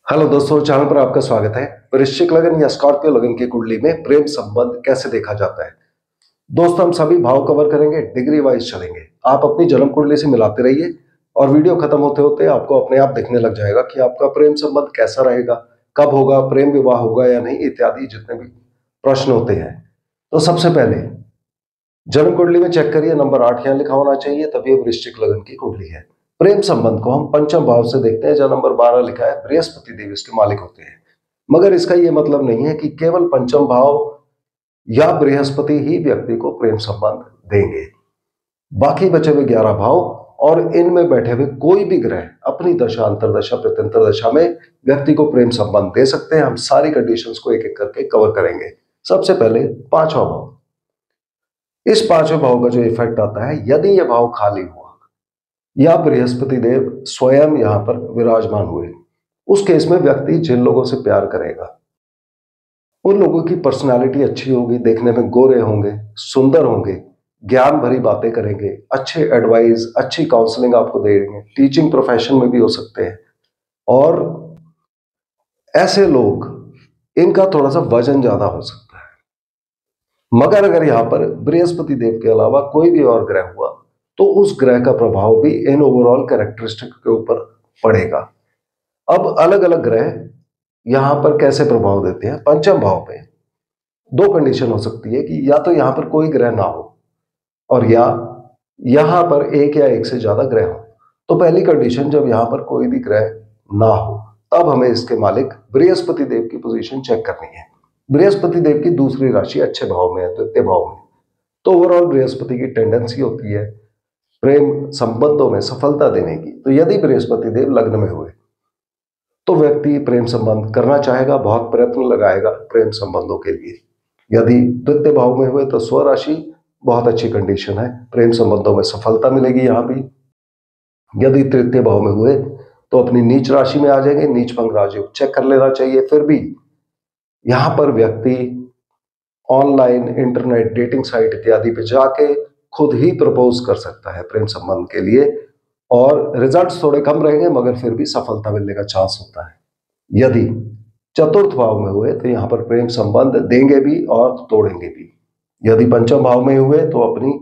Hello दोस्तों, channel पर आपका स्वागत है। वृश्चिक लगन या स्कॉर्पियो लगन की कुंडली में प्रेम संबंध कैसे देखा जाता है। दोस्तों, हम सभी भाव कवर करेंगे, डिग्री वाइज चलेंगे। आप अपनी जन्म कुंडली से मिलाते रहिए और वीडियो खत्म होते होते आपको अपने आप दिखने लग जाएगा कि आपका प्रेम संबंध कैसा रहेगा, कब होगा, प्रेम विवाह होगा या नहीं, इत्यादि जितने भी प्रश्न होते हैं। तो सबसे पहले जन्म कुंडली में चेक करिए, नंबर 8 यहाँ लिखा होना चाहिए, तभी ये वृश्चिक लगन की कुंडली है। प्रेम संबंध को हम पंचम भाव से देखते हैं, जहां नंबर 12 लिखा है, बृहस्पति देव इसके मालिक होते हैं। मगर इसका यह मतलब नहीं है कि केवल पंचम भाव या बृहस्पति ही व्यक्ति को प्रेम संबंध देंगे। बाकी बचे हुए 11 भाव और इनमें बैठे हुए कोई भी ग्रह अपनी दशा, अंतरदशा, प्रत्यंतर दशा में व्यक्ति को प्रेम संबंध दे सकते हैं। हम सारी कंडीशंस को एक एक करके कवर करेंगे। सबसे पहले पांचवा भाव। इस पांचवें भाव का जो इफेक्ट आता है, यदि यह भाव खाली हुआ या बृहस्पति देव स्वयं यहां पर विराजमान हुए, उस केस में व्यक्ति जिन लोगों से प्यार करेगा उन लोगों की पर्सनालिटी अच्छी होगी, देखने में गोरे होंगे, सुंदर होंगे, ज्ञान भरी बातें करेंगे, अच्छे एडवाइस, अच्छी काउंसलिंग आपको देंगे, टीचिंग प्रोफेशन में भी हो सकते हैं। और ऐसे लोग, इनका थोड़ा सा वजन ज्यादा हो सकता है। मगर अगर यहां पर बृहस्पति देव के अलावा कोई भी और ग्रह हुआ तो उस ग्रह का प्रभाव भी इन ओवरऑल कैरेक्टरिस्टिक के ऊपर पड़ेगा। अब अलग अलग ग्रह यहां पर कैसे प्रभाव देते हैं। पंचम भाव में दो कंडीशन हो सकती है कि या तो यहां पर कोई ग्रह ना हो और या यहां पर एक या एक से ज्यादा ग्रह हो। तो पहली कंडीशन, जब यहां पर कोई भी ग्रह ना हो तब हमें इसके मालिक बृहस्पति देव की पोजीशन चेक करनी है। बृहस्पति देव की दूसरी राशि अच्छे भाव में है, द्वितीय भाव में। तो ओवरऑल बृहस्पति की टेंडेंसी होती है प्रेम संबंधों में सफलता देने की। तो यदि बृहस्पति देव लग्न में हुए तो व्यक्ति प्रेम संबंध करना चाहेगा, बहुत प्रयत्न लगाएगा प्रेम संबंधों के लिए। यदि द्वितीय भाव में हुए तो स्वराशि बहुत अच्छी कंडीशन है, प्रेम संबंधों में सफलता मिलेगी यहां भी। यदि तृतीय भाव में हुए तो अपनी नीच राशि में आ जाएंगे, नीच भंग राजयोग चेक कर लेना चाहिए। फिर भी यहां पर व्यक्ति ऑनलाइन, इंटरनेट, डेटिंग साइट इत्यादि पे जाके खुद ही प्रपोज कर सकता है प्रेम संबंध के लिए, और रिजल्ट्स थोड़े कम रहेंगे मगर फिर भी सफलता मिलने का चांस होता है। यदि चतुर्थ भाव में हुए तो यहां पर प्रेम संबंध देंगे भी और तोड़ेंगे भी। यदि पंचम भाव में हुए तो अपनी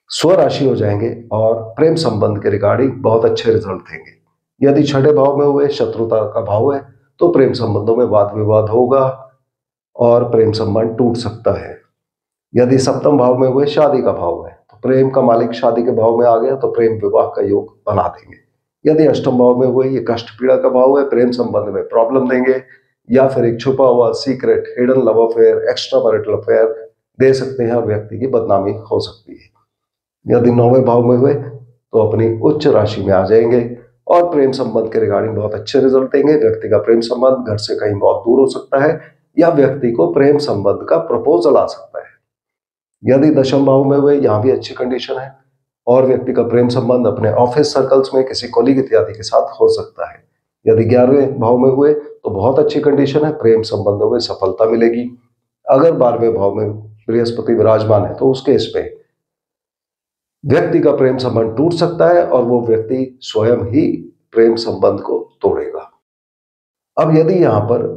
स्वराशि हो जाएंगे और प्रेम संबंध के रिगार्डिंग बहुत अच्छे रिजल्ट देंगे। यदि छठे भाव में हुए, शत्रुता का भाव है, तो प्रेम संबंधों में वाद विवाद होगा और प्रेम संबंध टूट सकता है। यदि सप्तम भाव में हुए, शादी का भाव है, तो प्रेम का मालिक शादी के भाव में आ गया तो प्रेम विवाह का योग बना देंगे। यदि अष्टम भाव में हुए, ये कष्ट पीड़ा का भाव है, प्रेम संबंध में प्रॉब्लम देंगे या फिर एक छुपा हुआ secret, hidden love affair, extramarital affair दे सकते हैं और व्यक्ति की बदनामी हो सकती है। यदि नौवें भाव में हुए तो अपनी उच्च राशि में आ जाएंगे और प्रेम संबंध के रिगार्डिंग बहुत अच्छे रिजल्ट देंगे। व्यक्ति का प्रेम संबंध घर से कहीं बहुत दूर हो सकता है या व्यक्ति को प्रेम संबंध का प्रपोजल आ सकता है। यदि दशम भाव में हुए, यहां भी अच्छी कंडीशन है और व्यक्ति का प्रेम संबंध अपने ऑफिस सर्कल्स में किसी कॉलीग इत्यादि के साथ हो सकता है। यदि 11वें भाव में हुए तो बहुत अच्छी कंडीशन है, प्रेम संबंधों में सफलता मिलेगी। अगर 12वें भाव में बृहस्पति विराजमान है तो उस केस में व्यक्ति का प्रेम संबंध टूट सकता है और वो व्यक्ति स्वयं ही प्रेम संबंध को तोड़ेगा। अब यदि यहां पर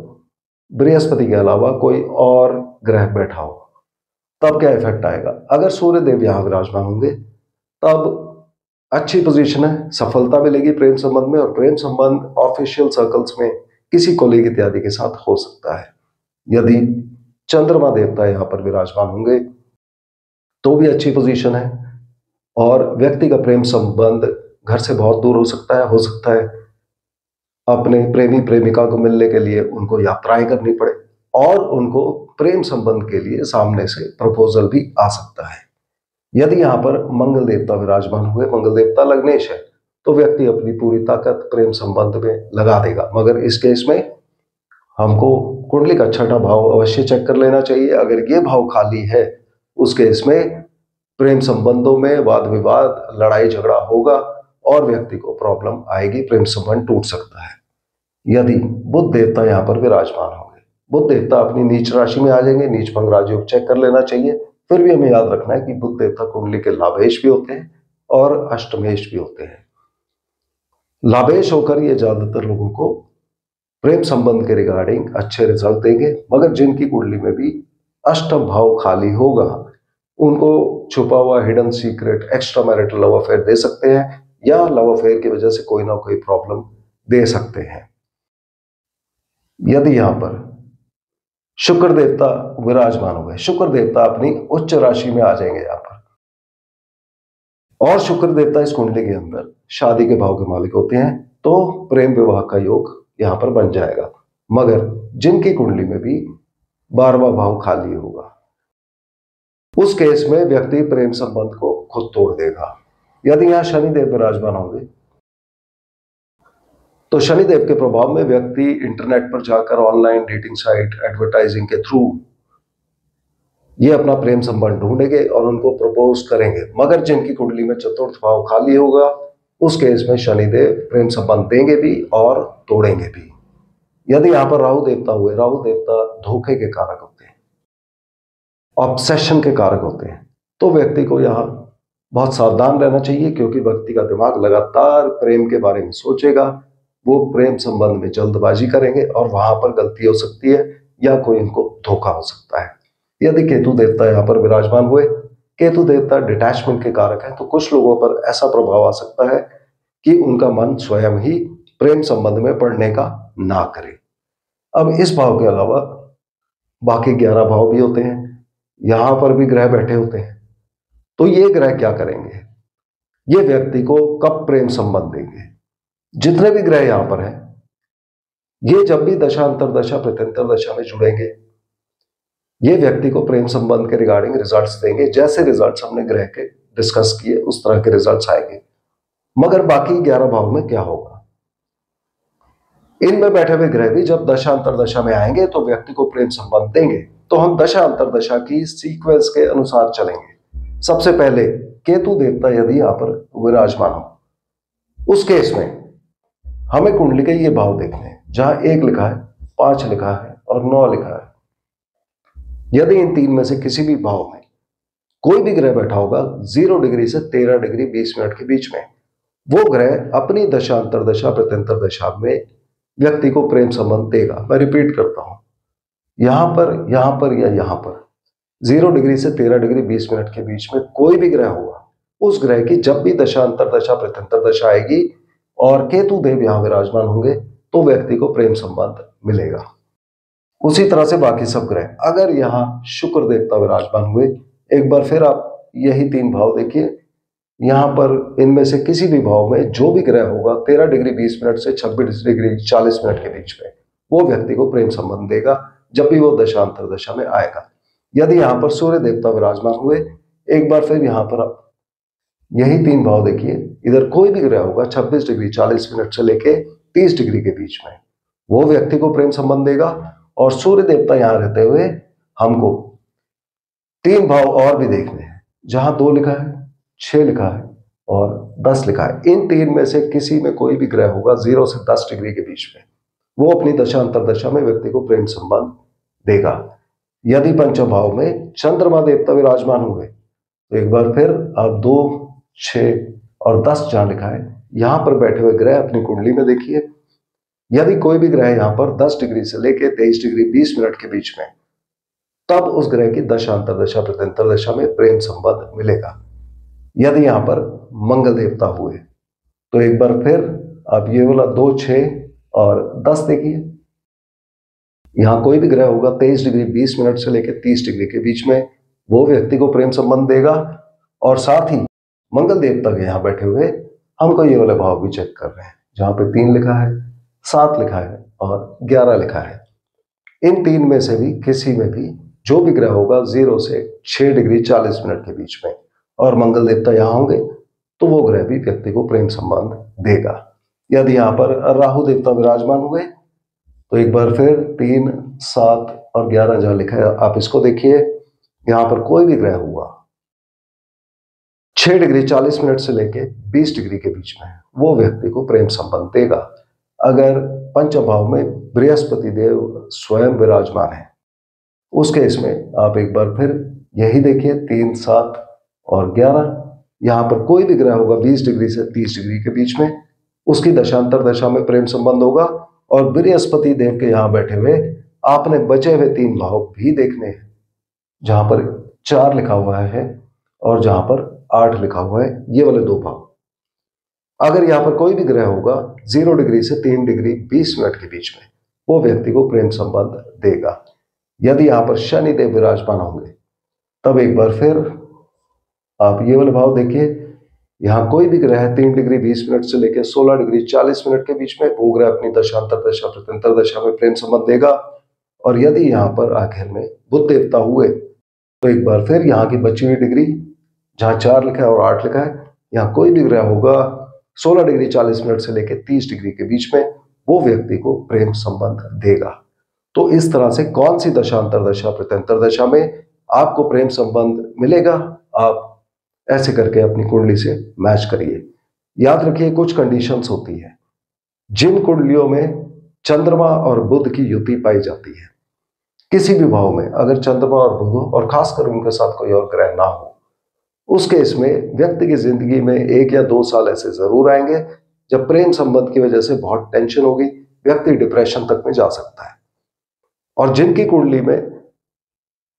बृहस्पति के अलावा कोई और ग्रह बैठा हो तब क्या इफेक्ट आएगा। अगर सूर्य देव यहां विराजमान होंगे तब अच्छी पोजीशन है, सफलता मिलेगी प्रेम संबंध में, और प्रेम संबंध ऑफिशियल सर्कल्स में किसी कोलीग इत्यादि के साथ हो सकता है। यदि चंद्रमा देवता यहां पर विराजमान होंगे तो भी अच्छी पोजीशन है और व्यक्ति का प्रेम संबंध घर से बहुत दूर हो सकता है अपने प्रेमी प्रेमिका को मिलने के लिए उनको यात्राएं करनी पड़े और उनको प्रेम संबंध के लिए सामने से प्रपोजल भी आ सकता है। यदि यहां पर मंगल देवता विराजमान हुए, मंगल देवता लग्नेश है, तो व्यक्ति अपनी पूरी ताकत प्रेम संबंध में लगा देगा। मगर इस केस में हमको कुंडली का छठा भाव अवश्य चेक कर लेना चाहिए। अगर ये भाव खाली है उस केस में प्रेम संबंधों में वाद विवाद, लड़ाई झगड़ा होगा और व्यक्ति को प्रॉब्लम आएगी, प्रेम संबंध टूट सकता है। यदि बुध देवता यहां पर विराजमान होंगे, बुध देवता अपनी नीच राशि में आ जाएंगे, नीच भंग राजयोग चेक कर लेना चाहिए। फिर भी हमें याद रखना है कि बुध देवता कुंडली के लाभेश भी होते हैं और अष्टमेश भी होते हैं। लाभेश होकर ये ज्यादातर लोगों को प्रेम संबंध के रिगार्डिंग अच्छे रिजल्ट देंगे। मगर जिनकी कुंडली में भी अष्टम भाव खाली होगा उनको छुपा हुआ hidden secret extramarital love affair दे सकते हैं, या लव अफेयर की वजह से कोई ना कोई प्रॉब्लम दे सकते हैं। यदि यहां पर शुक्र देवता विराजमान हो गए, शुक्र देवता अपनी उच्च राशि में आ जाएंगे यहां पर, और शुक्र देवता इस कुंडली के अंदर शादी के भाव के मालिक होते हैं, तो प्रेम विवाह का योग यहां पर बन जाएगा। मगर जिनकी कुंडली में भी 12वां भाव खाली होगा उस केस में व्यक्ति प्रेम संबंध को खुद तोड़ देगा। यदि यहां शनिदेव विराजमान होंगे तो शनिदेव के प्रभाव में व्यक्ति इंटरनेट पर जाकर ऑनलाइन डेटिंग साइट एडवर्टाइजिंग के थ्रू ये अपना प्रेम संबंध ढूंढेंगे और उनको प्रपोज करेंगे। मगर जिनकी कुंडली में चतुर्थ भाव खाली होगा उस केस में शनिदेव प्रेम संबंध देंगे भी और तोड़ेंगे भी। यदि यहां पर राहु देवता हुए, राहु देवता धोखे के कारक होते हैं, ऑब्सेशन के कारक होते हैं, तो व्यक्ति को यहां बहुत सावधान रहना चाहिए, क्योंकि व्यक्ति का दिमाग लगातार प्रेम के बारे में सोचेगा, वो प्रेम संबंध में जल्दबाजी करेंगे और वहां पर गलती हो सकती है या कोई इनको धोखा हो सकता है। यदि केतु देवता यहाँ पर विराजमान हुए, केतु देवता डिटैचमेंट के कारक है, तो कुछ लोगों पर ऐसा प्रभाव आ सकता है कि उनका मन स्वयं ही प्रेम संबंध में पड़ने का ना करे। अब इस भाव के अलावा बाकी 11 भाव भी होते हैं, यहां पर भी ग्रह बैठे होते हैं। तो ये ग्रह क्या करेंगे, ये व्यक्ति को कब प्रेम संबंध देंगे। जितने भी ग्रह यहां पर हैं, ये जब भी दशा अंतरदशा प्रत्यंतर दशा में जुड़ेंगे, ये व्यक्ति को प्रेम संबंध के रिगार्डिंग रिजल्ट्स देंगे। जैसे रिजल्ट्स हमने ग्रह के डिस्कस किए उस तरह के रिजल्ट्स आएंगे। मगर बाकी 11 भाव में क्या होगा, इनमें बैठे हुए ग्रह भी जब दशा अंतरदशा में आएंगे तो व्यक्ति को प्रेम संबंध देंगे। तो हम दशा अंतरदशा की सीक्वेंस के अनुसार चलेंगे। सबसे पहले केतु देवता यदि यहां पर विराजमान हो, उस केस में हमें कुंडली के ये भाव देखने हैं, जहां 1 लिखा है, 5 लिखा है और 9 लिखा है। यदि इन 3 में से किसी भी भाव में कोई भी ग्रह बैठा होगा 0 डिग्री से 13 डिग्री 20 मिनट के बीच में, वो ग्रह अपनी दशा अंतरदशा प्रत्यंतर दशा में व्यक्ति को प्रेम संबंध देगा। मैं रिपीट करता हूं, यहां पर या यहां पर 0 डिग्री से 13 डिग्री 20 मिनट के बीच में कोई भी ग्रह होगा, उस ग्रह की जब भी दशा अंतरदशा प्रत्यंतर दशा आएगी और केतु देव यहां विराजमान होंगे तो व्यक्ति को प्रेम संबंध मिलेगा। उसी तरह से बाकी सब ग्रह, अगर यहां शुक्र देवता विराजमान हुए, एक बार फिर आप यही 3 भाव देखिए, यहां पर इनमें से किसी भी भाव में जो भी ग्रह होगा 13 डिग्री 20 मिनट से 26 डिग्री 40 मिनट के बीच में, वो व्यक्ति को प्रेम संबंध देगा जब भी वो दशा अंतरदशा में आएगा। यदि यहां पर सूर्य देवता विराजमान हुए, एक बार फिर यहां पर आप यही 3 भाव देखिए, इधर कोई भी ग्रह होगा 26 डिग्री 40 मिनट से लेके 30 डिग्री के बीच में, वो व्यक्ति को प्रेम संबंध देगा। और सूर्य देवता यहां रहते हुए हमको 3 भाव और भी देखने हैं, जहां 2 लिखा है, 6 लिखा है और 10 लिखा है। इन 3 में से किसी में कोई भी ग्रह होगा 0 से 10 डिग्री के बीच में, वो अपनी दशा अंतरदशा में व्यक्ति को प्रेम संबंध देगा। यदि पंचम भाव में चंद्रमा देवता विराजमान हुए, तो एक बार फिर आप 2, 6 और 10 जहां लिखा है, यहां पर बैठे हुए ग्रह अपनी कुंडली में देखिए। यदि कोई भी ग्रह यहां पर 10 डिग्री से लेके 23 डिग्री 20 मिनट के बीच में, तब उस ग्रह की दशा अंतरदशा प्रत्यंतर दशा में प्रेम संबंध मिलेगा। यदि यहां पर मंगल देवता हुए, तो एक बार फिर आप ये वाला 2, 6 और 10 देखिए। यहां कोई भी ग्रह होगा 23 डिग्री 20 मिनट से लेकर 30 डिग्री के बीच में, वो व्यक्ति को प्रेम संबंध देगा। और साथ ही मंगल देवता के यहां बैठे हुए हमको ये वाले भाव भी चेक कर रहे हैं, जहां पे 3 लिखा है, 7 लिखा है और 11 लिखा है। इन 3 में से भी किसी में भी जो भी ग्रह होगा 0 से 6 डिग्री 40 मिनट के बीच में, और मंगल देवता यहां होंगे, तो वो ग्रह भी व्यक्ति को प्रेम संबंध देगा। यदि यहां पर राहु देवता विराजमान हुए, तो एक बार फिर 3, 7 और 11 जहां लिखा है आप इसको देखिए। यहां पर कोई भी ग्रह हुआ 6 डिग्री 40 मिनट से लेके 20 डिग्री के बीच में, वो व्यक्ति को प्रेम संबंध देगा। अगर पंचम भाव में बृहस्पति देव स्वयं विराजमान है, उस केस में आप एक बार फिर यही देखिए 3, 7 और 11, यहां पर कोई भी ग्रह होगा 20 डिग्री से 30 डिग्री के बीच में, उसकी दशांतर दशा में प्रेम संबंध होगा। और बृहस्पति देव के यहाँ बैठे हुए आपने बचे हुए 3 भाव भी देखने हैं, जहां पर 4 लिखा हुआ है और जहां पर 8 लिखा हुआ है, ये वाले 2 भाव। अगर यहां पर कोई भी ग्रह होगा 0 डिग्री से 3 डिग्री 20 मिनट के बीच में, वो व्यक्ति को प्रेम संबंध देगा। यदि यहां पर शनि देव विराजमान होंगे तब एक बार फिर आप ये वाले भाव देखिए, यहाँ कोई भी ग्रह 3 डिग्री 20 मिनट से लेकर 16 डिग्री 40 मिनट के बीच में, वो ग्रह अपनी दशांतर दशा प्रत्यंतर दशा में प्रेम संबंध देगा। और यदि यहाँ पर आखिर में बुध देवता हुए तो एक बार फिर यहाँ की बची हुई डिग्री, जहाँ 4 लिखा है और 8 लिखा है, यहाँ कोई भी ग्रह होगा 16 डिग्री 40 मिनट से लेकर 30 डिग्री के बीच में, वो व्यक्ति को प्रेम संबंध देगा। तो इस तरह से कौन सी दशांतर दशा प्रत्यंतर दशा में आपको प्रेम संबंध मिलेगा, आप ऐसे करके अपनी कुंडली से मैच करिए। याद रखिए कुछ कंडीशंस होती है। जिन कुंडलियों में चंद्रमा और बुध की युति पाई जाती है, किसी भी भाव में अगर चंद्रमा और बुध हो और खासकर उनके साथ कोई और ग्रह ना हो, उस केस में व्यक्ति की जिंदगी में 1 या 2 साल ऐसे जरूर आएंगे जब प्रेम संबंध की वजह से बहुत टेंशन होगी, व्यक्ति डिप्रेशन तक में जा सकता है। और जिनकी कुंडली में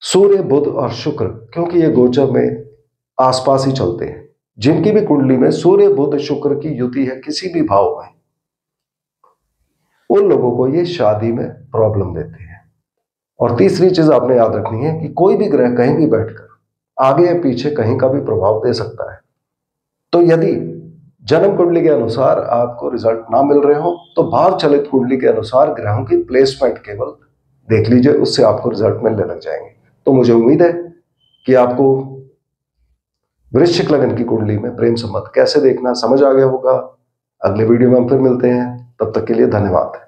सूर्य बुध और शुक्र, क्योंकि ये गोचर में आसपास ही चलते हैं, जिनकी भी कुंडली में सूर्य बुध शुक्र की युति है किसी भी भाव में, उन लोगों को ये शादी में प्रॉब्लम देते हैं। और तीसरी चीज आपने याद रखनी है कि कोई भी ग्रह कहीं भी बैठकर आगे या पीछे कहीं का भी प्रभाव दे सकता है। तो यदि जन्म कुंडली के अनुसार आपको रिजल्ट ना मिल रहे हो तो भाव चलित कुंडली के अनुसार ग्रहों की प्लेसमेंट केवल देख लीजिए, उससे आपको रिजल्ट मिलने लग जाएंगे। तो मुझे उम्मीद है कि आपको वृश्चिक लगन की कुंडली में प्रेम संबंध कैसे देखना समझ आ गया होगा। अगले वीडियो में हम फिर मिलते हैं, तब तक के लिए धन्यवाद।